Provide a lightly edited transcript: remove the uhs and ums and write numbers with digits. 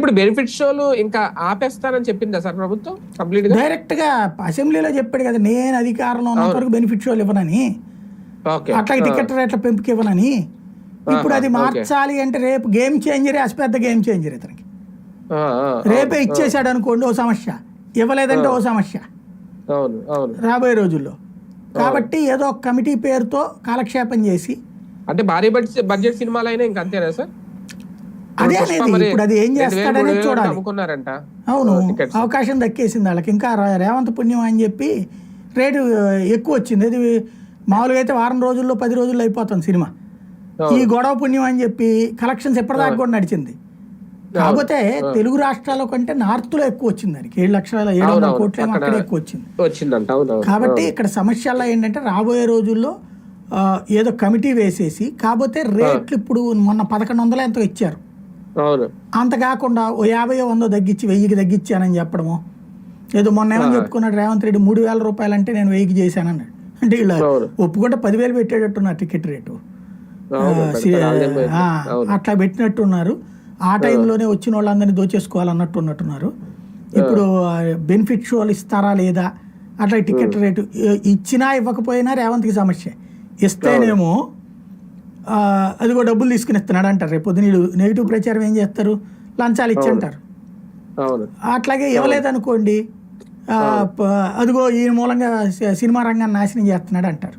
ఇప్పుడు బెనిఫిట్ షోలు ఇంకా ఆపేస్తానని చెప్పిందా సార్ ప్రభుత్వం కంప్లీట్ గా? డైరెక్ట్ గా అసెంబ్లీలో చెప్పాడు కదా, నేను అధికారంలో ఉన్నంత వరకు బెనిఫిట్ షోలు ఇవ్వనని, అట్లాగే టికెట్ రేట్ల పెంపుకి ఇవ్వనని. ఇప్పుడు అది మార్చాలి అంటే రేపు గేమ్ చేంజరే, అతిపెద్ద గేమ్ చేంజర్ ఇతనికి. రేపే ఇచ్చేసాడు అనుకోండి ఓ సమస్య, ఇవ్వలేదంటే ఓ సమస్య రాబోయే రోజుల్లో. కాబట్టి ఏదో ఒక కమిటీ పేరుతో కాలక్షేపం చేసి, అంటే భారీ బడ్జెట్ సినిమాలు అయినా ఇంకా అంతేనా సార్? అదే అనేది ఇప్పుడు అది ఏం చేస్తాడనేది చూడాలి. అవును, అవకాశం దక్కేసింది వాళ్ళకి. ఇంకా రేవంత్ పుణ్యం అని చెప్పి రేటు ఎక్కువ వచ్చింది. అది మామూలుగా అయితే వారం రోజుల్లో 10 రోజుల్లో అయిపోతుంది సినిమా. ఈ గొడవ పుణ్యం అని చెప్పి కలెక్షన్స్ ఎప్పటిదాకా కూడా నడిచింది. కాకపోతే తెలుగు రాష్ట్రాల కంటే నార్త్ లో ఎక్కువ వచ్చింది దానికి. 7,700 కోట్లు అక్కడ ఎక్కువ వచ్చింది. కాబట్టి ఇక్కడ సమస్యల్లో ఏంటంటే రాబోయే రోజుల్లో ఏదో కమిటీ వేసేసి, కాకపోతే రేట్లు ఇప్పుడు మొన్న 1100 ఎంతో ఇచ్చారు, అంత కాకుండా ఓ 50-100 తగ్గించి 1000కి తగ్గించానని చెప్పడము. ఏదో మొన్న ఏమని చెప్పుకున్నాడు రేవంత్ రెడ్డి, 3,000 రూపాయలు అంటే నేను 1000కి చేశానన్నాడు. అంటే ఇలా ఒప్పుకుంటే 10,000 పెట్టేటట్టున్నారు టికెట్ రేటు, అట్లా పెట్టినట్టున్నారు. ఆ టైంలోనే వచ్చిన వాళ్ళందరినీ దోచేసుకోవాలన్నట్టున్నారు. ఇప్పుడు బెనిఫిట్ షోలు ఇస్తారా లేదా, అట్లా టికెట్ రేటు ఇచ్చినా ఇవ్వకపోయినా రేవంత్కి సమస్య. ఇస్తేనేమో అదిగో డబ్బులు తీసుకుని ఇస్తున్నాడు అంటారు. రేపు పొద్దున నెగిటివ్ ప్రచారం ఏం చేస్తారు, లంచాలు ఇచ్చి అంటారు. అట్లాగే ఇవ్వలేదనుకోండి, అదిగో ఈ మూలంగా సినిమా రంగాన్ని నాశనం చేస్తున్నాడు అంటారు.